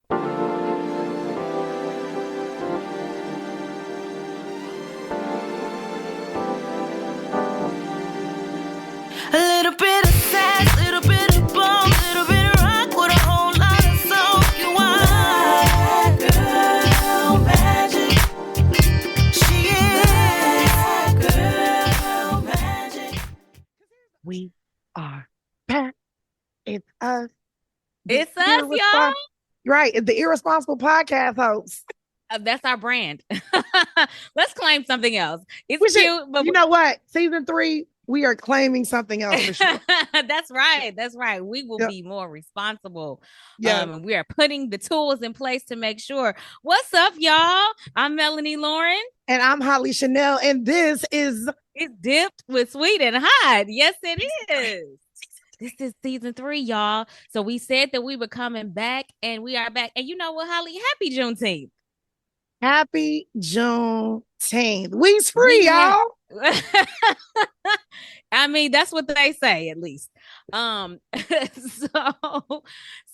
A little bit of sass, little bit of bump, little bit of rock with a whole lot of soul. You are that girl magic. She is that girl magic. We are back. It's us. It's us, y'all. Right. It's the Irresponsible podcast host. That's our brand. Let's claim something else. It's cute, but you know what? Season 3, we are claiming something else for sure. That's right. That's right. We will be more responsible. Yeah. We are putting the tools in place to make sure. What's up, y'all? I'm Melanie Loren. And I'm Hollee Chanel. And this is It's Dipped with Sweet and Hot. Yes, it is. This is season 3, y'all. So we said that we were coming back, and we are back. And you know what, Hollee? Happy Juneteenth. Happy Juneteenth. We's free, y'all. I mean, that's what they say, at least. So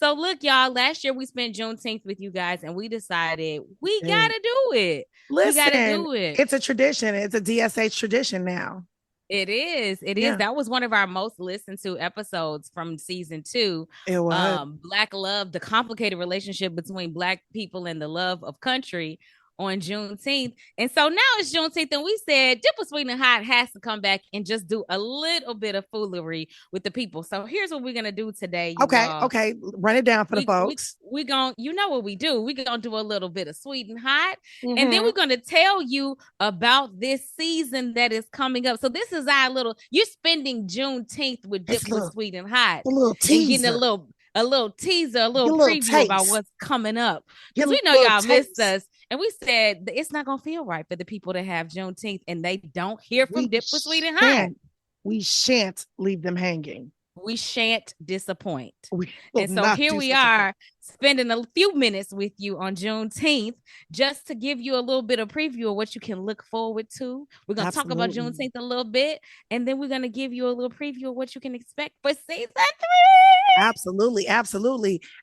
look, y'all, last year we spent Juneteenth with you guys, and we decided we gotta do it. Listen, we gotta do it. It's a tradition. It's a DSH tradition now. It is. It is. That was one of our most listened to episodes from season 2. It was. Black love, the complicated relationship between Black people and the love of country on Juneteenth. And so now it's Juneteenth, and we said Dip with Sweet and Hot has to come back and just do a little bit of foolery with the people. So here's what we're gonna do today. Okay. Run it down for the folks. We gonna, you know what we do. We're gonna do a little bit of Sweet and Hot, and then we're gonna tell you about this season that is coming up. So this is our little, you're spending Juneteenth with Dip with Sweet and Hot. A little teaser. Getting a little teaser, a little preview taste about what's coming up. Because we know y'all missed us. And we said it's not going to feel right for the people to have Juneteenth and they don't hear from Dip with Sweet and Hot. We shan't leave them hanging. We shan't disappoint. And so here we are spending a few minutes with you on Juneteenth just to give you a little bit of preview of what you can look forward to. We're going to talk about Juneteenth a little bit, and then we're going to give you a little preview of what you can expect for season 3. Absolutely.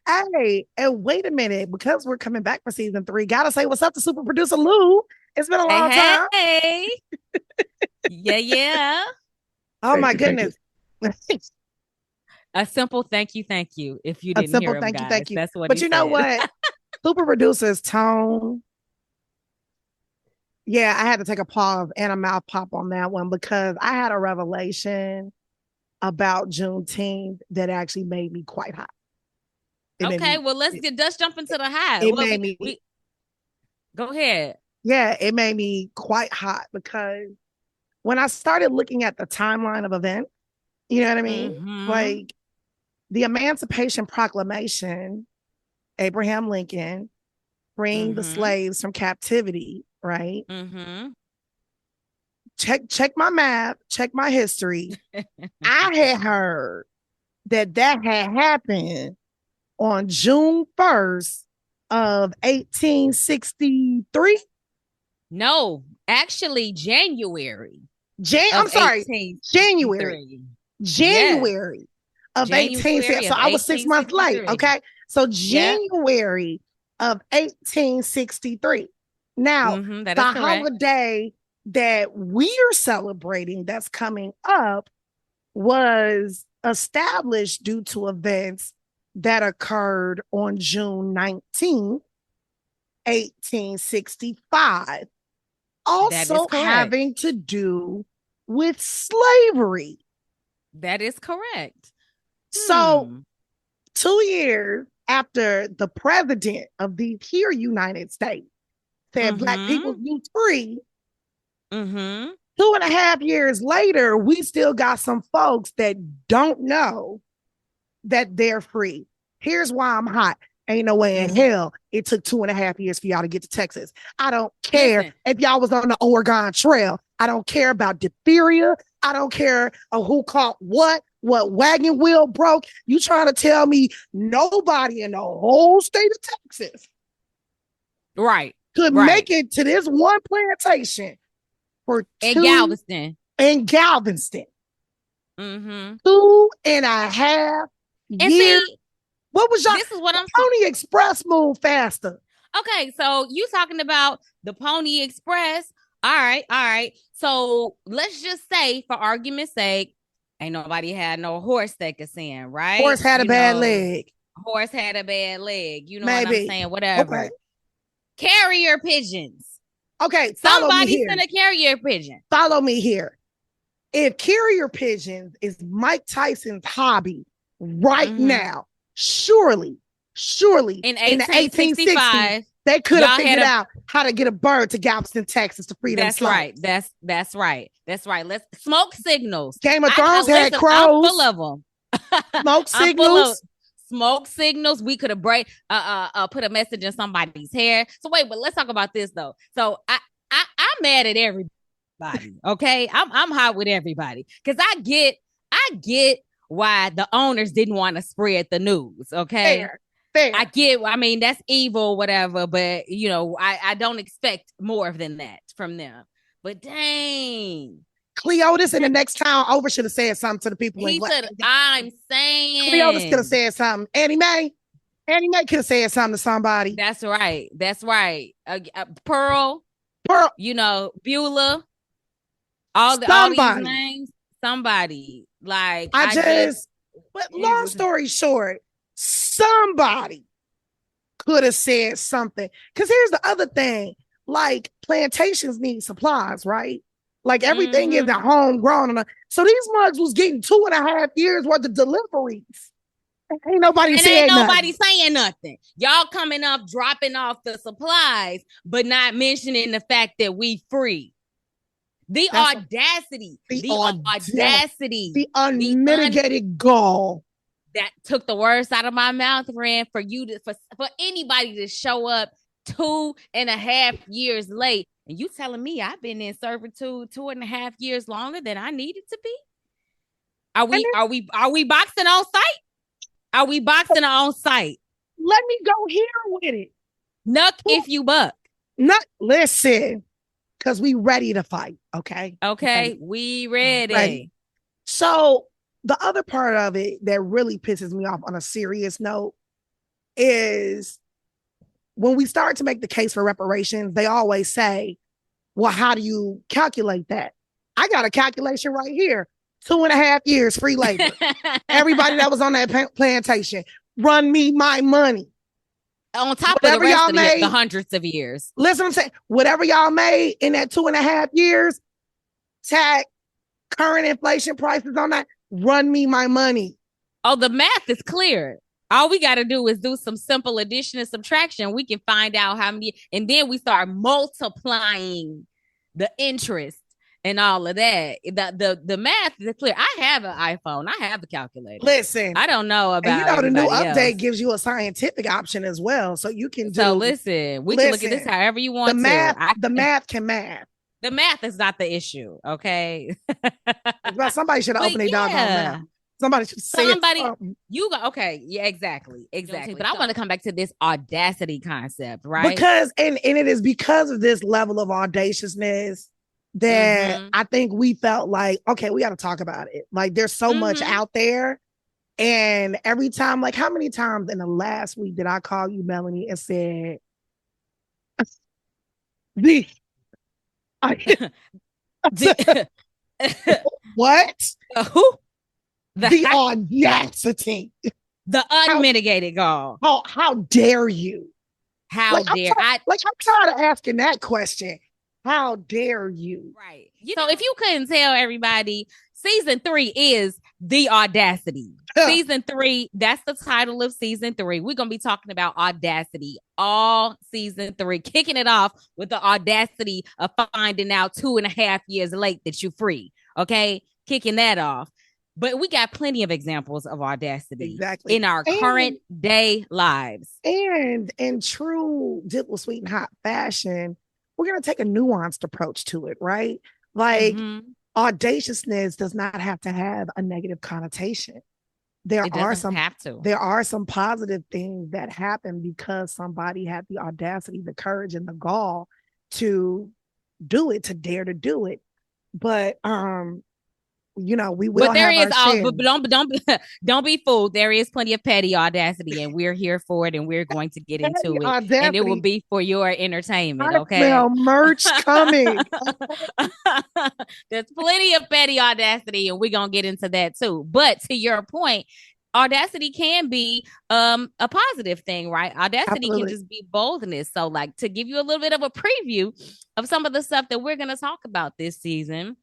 Hey, and wait a minute, because we're coming back for season 3, gotta say what's up to super producer Lou. It's been a long time. Hey. Yeah. Oh my goodness. A simple thank you. If you didn't hear him, guys. Thank you. That's what. But you know what? Super producer's tone. Yeah, I had to take a pause and a mouth pop on that one because I had a revelation about Juneteenth that actually made me quite hot. Let's jump into the high. Go ahead. Yeah, it made me quite hot because when I started looking at the timeline of events, you know what I mean? Like the Emancipation Proclamation, Abraham Lincoln freeing the slaves from captivity, right? Check my map, check my history. I had heard that had happened on June 1st of 1863. No, actually January. January. January of 1863. So I was 6 months late. Okay. So January of 1863. Now, the holiday that we're celebrating that's coming up was established due to events that occurred on June 19th, 1865. Also having to do with slavery. That is correct. So 2 years after the president of the here United States said Black people be free, 2.5 years later, we still got some folks that don't know that they're free. Here's why I'm hot. Ain't no way in hell it took 2.5 years for y'all to get to Texas. I don't care if y'all was on the Oregon Trail. I don't care about diphtheria. I don't care who caught what wagon wheel broke. You trying to tell me nobody in the whole state of Texas could make it to this one plantation for Galveston. 2.5 years What was y'all? This is what I'm Pony Express move faster. Okay, so you talking about the Pony Express. All right. So let's just say, for argument's sake, ain't nobody had no horse that could sing, right? Horse had a bad leg. Horse had a bad leg. You know Maybe. what I'm saying? Whatever. Okay. Carrier pigeons. Okay, somebody send a carrier pigeon. Follow me here. If carrier pigeons is Mike Tyson's hobby right now, surely in the 1860s, they could have figured out how to get a bird to Galveston, Texas to free them slaves. That's right. Let's smoke signals. Game of Thrones had crows. I'm full of them. Smoke signals. Smoke signals. We could have put a message in somebody's hair. So wait, but let's talk about this though. So I'm mad at everybody. Okay, I'm hot with everybody because I get why the owners didn't want to spread the news. Okay, fair. I mean, that's evil, whatever. But I don't expect more than that from them. But dang. Cleotis in the next town over should have said something to the people. I'm saying Cleotis could have said something. Annie Mae could have said something to somebody. That's right. Pearl. Beulah. All these names. Somebody. Like but long story short, somebody could have said something. Because here's the other thing: like plantations need supplies, right? Like everything is homegrown. So these mugs was getting 2.5 years worth of deliveries. Ain't nobody saying nothing. Y'all coming up, dropping off the supplies, but not mentioning the fact that we free. The audacity, the unmitigated gall that took the words out of my mouth, Ren, for anybody to show up 2.5 years late. And you telling me I've been in servitude 2.5 years longer than I needed to be? Are we boxing on site? Are we boxing on site? Let me go here with it. Nuck if you buck. Listen, because we ready to fight. Okay. We ready. So the other part of it that really pisses me off on a serious note is when we start to make the case for reparations, they always say, well, how do you calculate that? I got a calculation right here. 2.5 years free labor. Everybody that was on that plantation, run me my money. On top of the rest of the hundreds of years. Listen, I'm saying, whatever y'all made in that 2.5 years, tag current inflation prices on that, run me my money. Oh, the math is clear. All we got to do is do some simple addition and subtraction. We can find out how many, and then we start multiplying the interest and all of that. The math is clear. I have an iPhone. I have a calculator. Listen, I don't know about the new update else. Gives you a scientific option as well, so you can do. So listen, we can look at this however you want. The math can math. The math is not the issue. Okay. Somebody should have opened their doggone mouth. Somebody should say okay. Yeah, exactly. But I want to come back to this audacity concept, right? Because and it is because of this level of audaciousness that I think we felt like, okay, we got to talk about it. Like there's so much out there. And every time, like how many times in the last week did I call you, Melanie, and said, what? Who? The audacity. The unmitigated gall. How dare you? How dare I? I'm tired of asking that question. How dare you? Right. So if you couldn't tell everybody, season 3 is The Audacity. Season 3, that's the title of season 3. We're going to be talking about audacity all season 3, kicking it off with the audacity of finding out 2.5 years late that you're free. Okay. Kicking that off. But we got plenty of examples of audacity in our current day lives. And in true Dipple Sweet and Hot fashion, we're going to take a nuanced approach to it, right? Like audaciousness does not have to have a negative connotation. There are some positive things that happen because somebody had the audacity, the courage, and the gall to do it, to dare to do it. But we will. But there is but don't be fooled. There is plenty of petty audacity, and we're here for it, and we're going to get into it, and it will be for your entertainment. Okay, I smell merch coming. There's plenty of petty audacity, and we're gonna get into that too. But to your point, audacity can be a positive thing, right? Audacity Absolutely. Can just be boldness. So, like, to give you a little bit of a preview of some of the stuff that we're gonna talk about this season,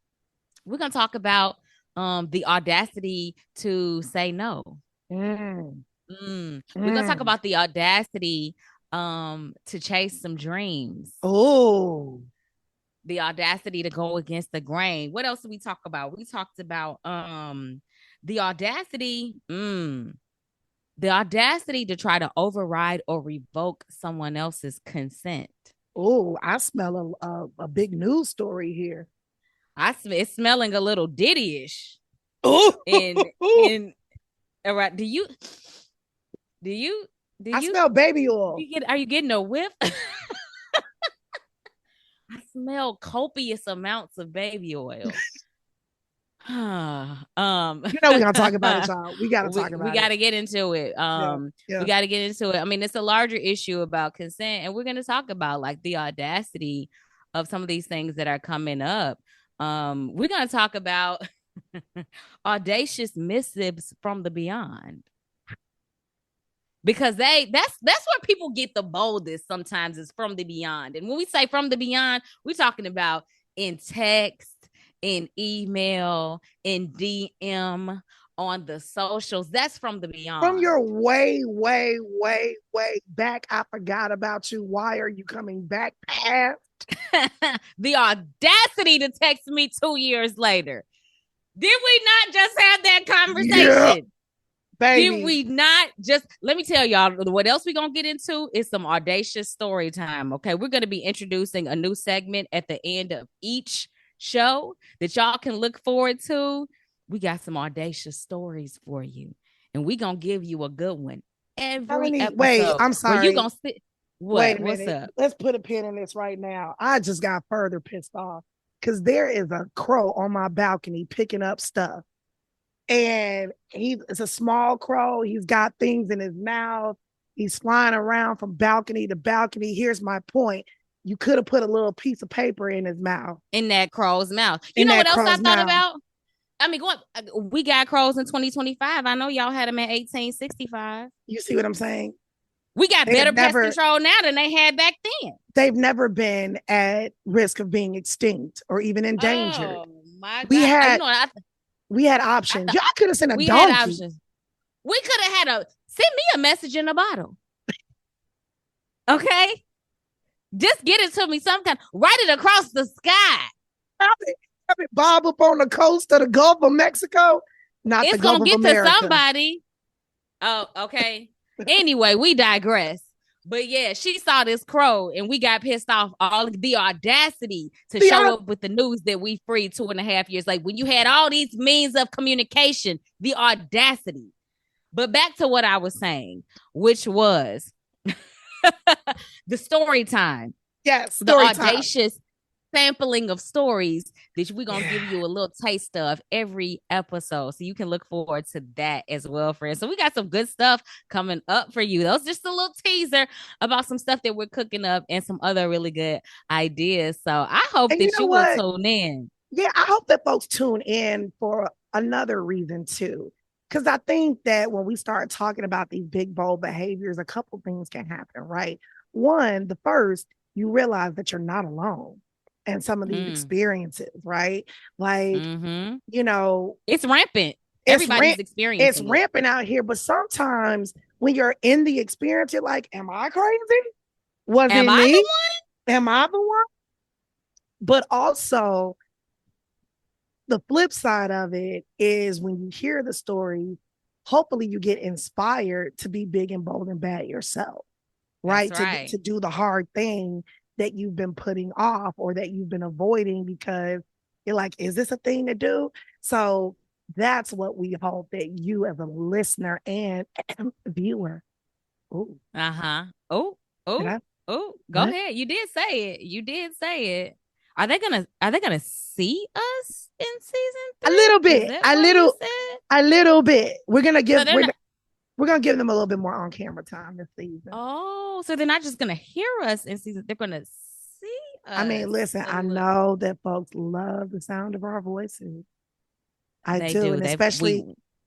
we're gonna talk about the audacity to say no. We're gonna talk about the audacity to chase some dreams. Oh, the audacity to go against the grain. What else did we talk about? We talked about the audacity to try to override or revoke someone else's consent. Oh, I smell a big news story here. It's smelling a little Diddy-ish. Oh, and right? Do you? I smell baby oil. Are you getting a whiff? I smell copious amounts of baby oil. We're gonna talk about it, y'all. We gotta talk about it. We gotta get into it. We gotta get into it. I mean, it's a larger issue about consent, and we're gonna talk about like the audacity of some of these things that are coming up. We're gonna talk about audacious missives from the beyond, because that's where people get the boldest. Sometimes is from the beyond, and when we say from the beyond, we're talking about in text, in email, in DM, on the socials. That's from the beyond. From your way, way, way, way back. I forgot about you. Why are you coming back past? The audacity to text me 2 years later. Did we not just have that conversation? Yeah, baby. Did we not just, let me tell y'all what else we're going to get into is some audacious story time. Okay. We're going to be introducing a new segment at the end of each show that y'all can look forward to. We got some audacious stories for you, and we gonna give you a good one every episode. Wait, I'm sorry. You gonna sit? What? Wait a What's minute. up? Let's put a pin in this right now. I just got further pissed off because there is a crow on my balcony picking up stuff, and it's a small crow. He's got things in his mouth. He's flying around from balcony to balcony. Here's my point. You could have put a little piece of paper in his mouth. In that crow's mouth. You know what else I thought about? I mean, we got crows in 2025. I know y'all had them in 1865. You see what I'm saying? We got better pest control now than they had back then. They've never been at risk of being extinct or even endangered. Oh my God. We had options. Y'all could have sent a donkey. Had options. We could have had send me a message in a bottle. Okay? Just get it to me sometime. Write it across the sky. Have it bob up on the coast of the Gulf of Mexico. It's the Gulf of America. It's gonna get to somebody. Oh, okay. Anyway, we digress. But yeah, she saw this crow and we got pissed off. All the audacity to show up with the news that we freed 2.5 years later. When you had all these means of communication, the audacity. But back to what I was saying, which was the story time. Yes, the audacious sampling of stories that we're going to give you a little taste of every episode. So you can look forward to that as well, friends. So we got some good stuff coming up for you. That was just a little teaser about some stuff that we're cooking up and some other really good ideas. So I hope that you will tune in. Yeah, I hope that folks tune in for another reason too. Because I think that when we start talking about these big, bold behaviors, a couple things can happen, right? One, the first, you realize that you're not alone. And some of these experiences, right? Like, it's rampant. Everybody's experiencing it's rampant out here. But sometimes when you're in the experience, you're like, am I crazy? Am I the one? Am I the one? But also, the flip side of it is when you hear the story, hopefully you get inspired to be big and bold and bad yourself, right? To do the hard thing that you've been putting off or that you've been avoiding because you're like, is this a thing to do? So that's what we hope that you as a listener and viewer. Ooh. Uh-huh. Go ahead. You did say it. Are they gonna see us in season 3? A little bit. A little bit. We're gonna give them a little bit more on camera time this season. Oh, so they're not just gonna hear us in season, they're gonna see us. I mean, listen, I know that folks love the sound of our voices. I do. And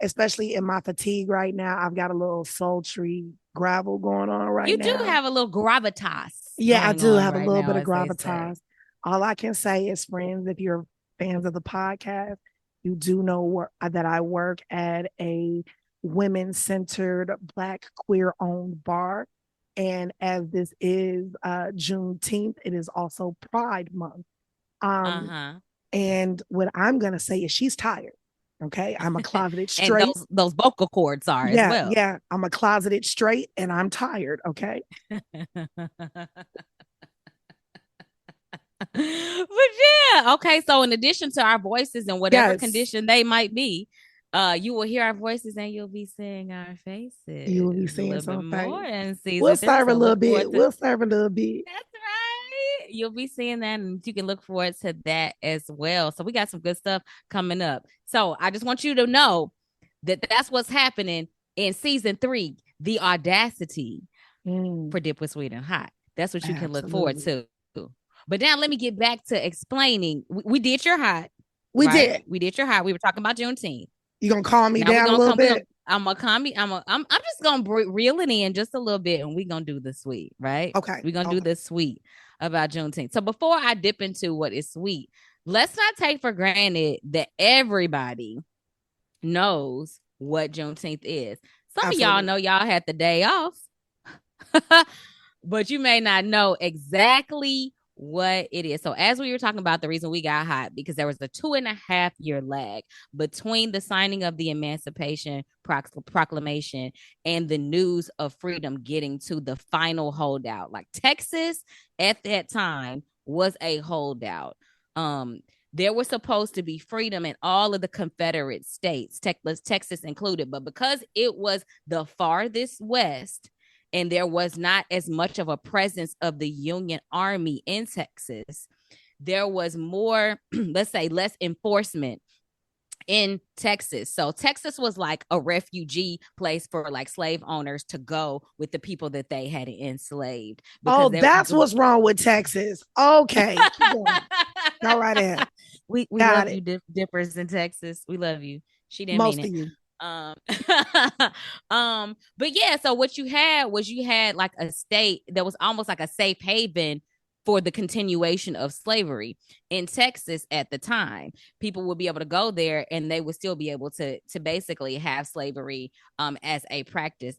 especially in my fatigue right now, I've got a little sultry gravel going on right now. You do have a little gravitas. Yeah, I do have a little bit of gravitas. All I can say is, friends, if you're fans of the podcast, you do know that I work at a women-centered, Black, queer-owned bar. And as this is Juneteenth, it is also Pride Month. And what I'm going to say is she's tired. Okay, I'm a closeted straight. And those vocal cords are as well. Yeah, I'm a closeted straight and I'm tired. Okay. But yeah, okay. So in addition to our voices and whatever condition they might be, you will hear our voices and you'll be seeing our faces. You will be seeing some more in season. We'll serve a little bit. That's right. You'll be seeing that, and you can look forward to that as well. So we got some good stuff coming up. So I just want you to know that that's what's happening in season 3, the Audacity for Dip with Sweet and Hot. That's what you can look forward to. But now let me get back to explaining. We did your hot. We did your hot. We were talking about Juneteenth. You gonna calm me down a little bit? I'm just gonna reel it in just a little bit, and we're gonna do the sweet, right? Okay. We're gonna do the sweet about Juneteenth. So before I dip into what is sweet, let's not take for granted that everybody knows what Juneteenth is. Some of y'all know y'all had the day off, but you may not know exactly what it is. So as we were talking about, the reason we got hot, because there was a 2.5 year lag between the signing of the Emancipation Proclamation and the news of freedom getting to the final holdout. Like Texas at that time was a holdout. There was supposed to be freedom in all of the Confederate states, Texas included, but because it was the farthest west, and there was not as much of a presence of the Union Army in Texas, there was more, let's say, less enforcement in Texas. So Texas was like a refugee place for like slave owners to go with the people that they had enslaved. Oh, that's what's wrong with Texas. Okay. Go right ahead. We love you, dippers in Texas. We love you. She didn't mean it. Most of you. But yeah, so what you had like a state that was almost like a safe haven for the continuation of slavery in Texas at the time. People would be able to go there and they would still be able to basically have slavery as a practice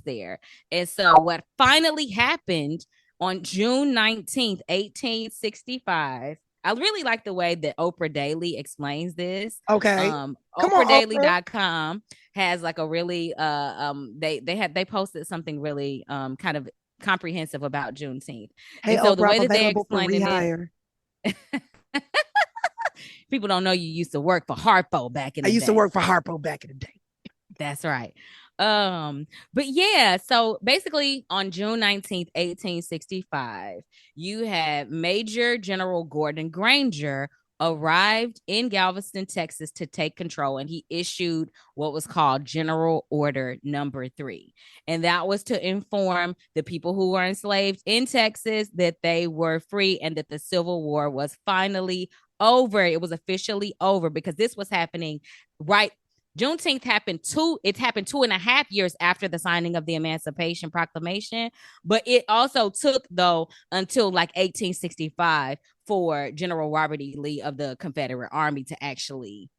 there. And so what finally happened on June 19th, 1865, I really like the way that Oprah Daily explains this. Okay. OprahDaily.com has like a really they posted something really kind of comprehensive about Juneteenth. Hey, and so Oprah, the way that they explain it, people don't know you used to work for Harpo back in the day. I used to work for Harpo back in the day. That's right. But yeah, so basically on June 19th, 1865, you had Major General Gordon Granger arrived in Galveston, Texas to take control, and he issued what was called General Order Number 3. And that was to inform the people who were enslaved in Texas that they were free and that the Civil War was finally over. It was officially over because this was happening Juneteenth happened 2.5 years after the signing of the Emancipation Proclamation, but it also took though until like 1865 for General Robert E. Lee of the Confederate Army to actually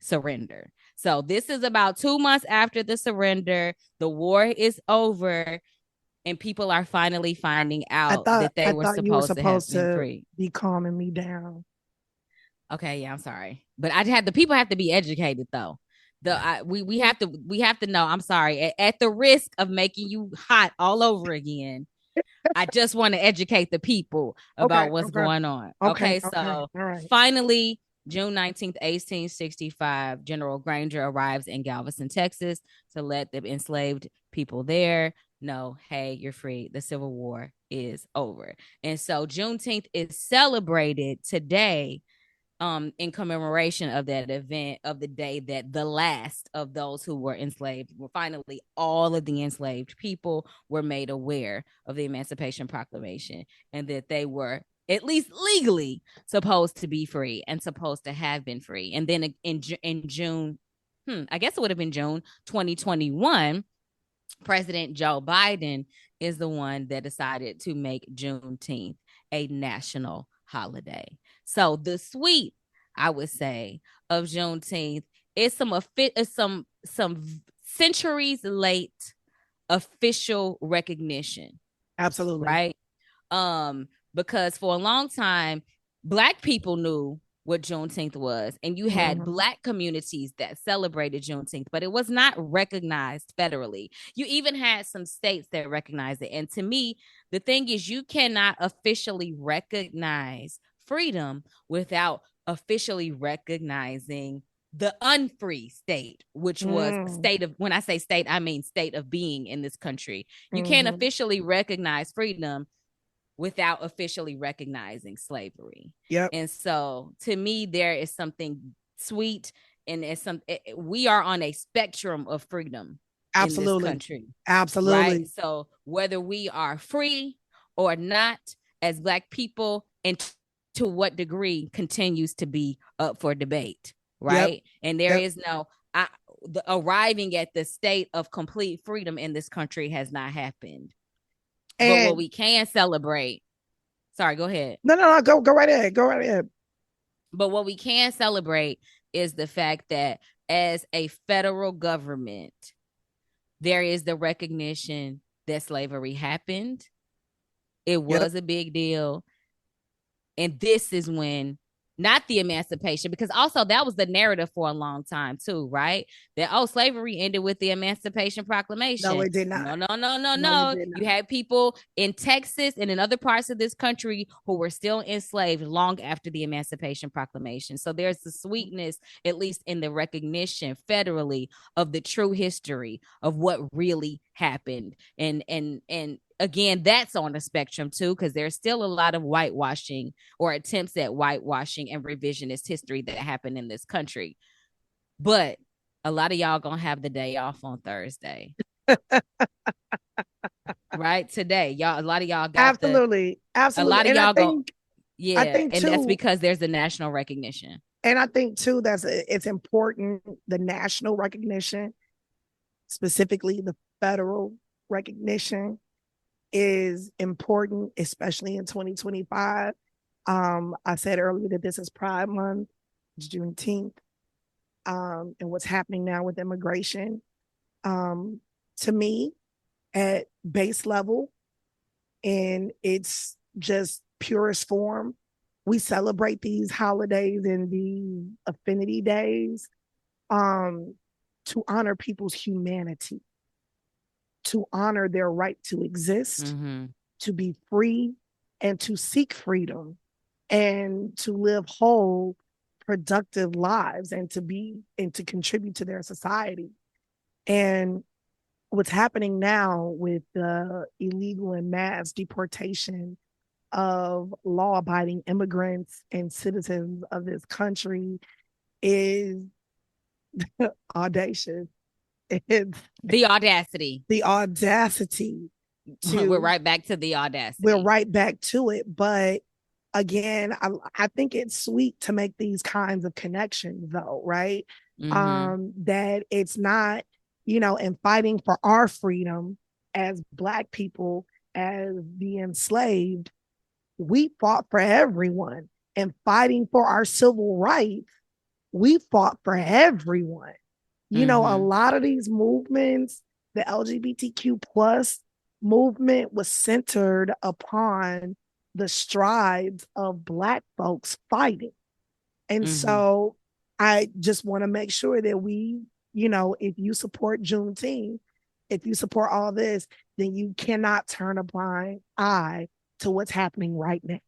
surrender. So this is about 2 months after the surrender. The war is over, and people are finally finding out that they were supposed to have been free. Be calming me down. Okay, yeah, I'm sorry, but the people have to be educated though. We have to know. I'm sorry. At the risk of making you hot all over again, I just want to educate the people about what's going on. Okay, so finally, June 19th, 1865, General Granger arrives in Galveston, Texas to let the enslaved people there no, hey, you're free. The Civil War is over. And so Juneteenth is celebrated today in commemoration of that event, of the day that the last of those who were enslaved were finally, all of the enslaved people were made aware of the Emancipation Proclamation, and that they were at least legally supposed to be free and supposed to have been free. And then in June, I guess it would have been June 2021, President Joe Biden is the one that decided to make Juneteenth a national holiday. So the sweet, I would say, of Juneteenth is some centuries late official recognition. Absolutely. Right? Because for a long time, Black people knew what Juneteenth was, and you had Black communities that celebrated Juneteenth, but it was not recognized federally. You even had some states that recognized it. And to me, the thing is, you cannot officially recognize freedom without officially recognizing the unfree state, which was state of, when I say state, I mean state of being in this country. You can't officially recognize freedom without officially recognizing slavery. Yep. And so to me, there is something sweet, and we are on a spectrum of freedom. Absolutely. In this country. Absolutely. Right? So whether we are free or not as Black people, and to what degree, continues to be up for debate. Right. Yep. And there is no arriving at the state of complete freedom in this country has not happened. And but what we can celebrate, sorry, go ahead. No, go right ahead. Go right ahead. But what we can celebrate is the fact that as a federal government, there is the recognition that slavery happened. It was a big deal. And this is when, not the emancipation, because also that was the narrative for a long time too, right? That, oh, slavery ended with the Emancipation Proclamation. No, it did not. No. You had people in Texas and in other parts of this country who were still enslaved long after the Emancipation Proclamation. So there's the sweetness, at least in the recognition federally, of the true history of what really happened. And again, that's on the spectrum too, because there's still a lot of whitewashing or attempts at whitewashing and revisionist history that happened in this country. But a lot of y'all gonna have the day off on Thursday. Right? Today. Y'all, a lot of y'all got absolutely. A lot of y'all go. Yeah. I think and too, that's because there's the national recognition. And I think too, it's important, the national recognition, specifically the federal recognition, is important, especially in 2025. I said earlier that this is Pride Month, it's Juneteenth, and what's happening now with immigration. To me, at base level, in its just purest form, we celebrate these holidays and these affinity days to honor people's humanity, to honor their right to exist, to be free, and to seek freedom, and to live whole, productive lives, and to contribute to their society. And what's happening now with the illegal and mass deportation of law-abiding immigrants and citizens of this country is audacious. It's the audacity. We're right back to the audacity. We're right back to it. But again, I think it's sweet to make these kinds of connections, though, right? That it's not, in fighting for our freedom as Black people, as the enslaved, we fought for everyone. And fighting for our civil rights, we fought for everyone. A lot of these movements, the LGBTQ plus movement, was centered upon the strides of Black folks fighting. And so I just want to make sure that we, if you support Juneteenth, if you support all this, then you cannot turn a blind eye to what's happening right now.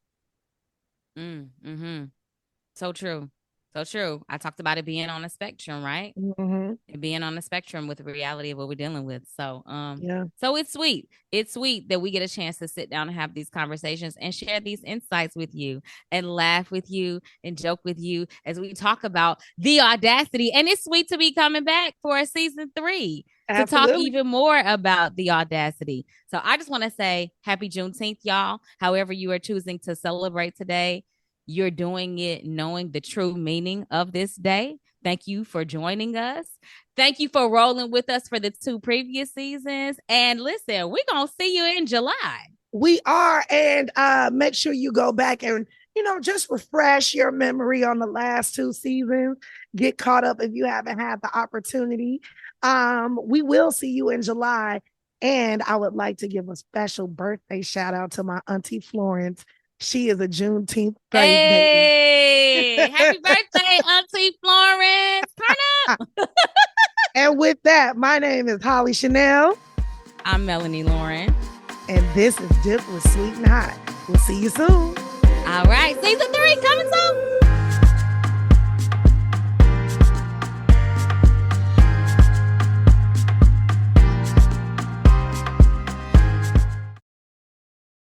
So true. So true. I talked about it being on a spectrum, right? Mm-hmm. Being on the spectrum with the reality of what we're dealing with. So, yeah. So it's sweet. It's sweet that we get a chance to sit down and have these conversations and share these insights with you and laugh with you and joke with you as we talk about the Audacity. And it's sweet to be coming back for a season 3 to talk even more about the Audacity. So I just want to say happy Juneteenth, y'all. However you are choosing to celebrate today, you're doing it knowing the true meaning of this day. Thank you for joining us. Thank you for rolling with us for the 2 previous seasons. And listen, we're going to see you in July. We are. And make sure you go back and, just refresh your memory on the last 2 seasons. Get caught up if you haven't had the opportunity. We will see you in July. And I would like to give a special birthday shout out to my auntie Florence. She is a Juneteenth baby. Happy birthday, Auntie Florence. Turn up. And with that, my name is Hollee Chanel. I'm Melanie Loren. And this is Dip with Sweet and Hot. We'll see you soon. All right. Season 3 coming soon.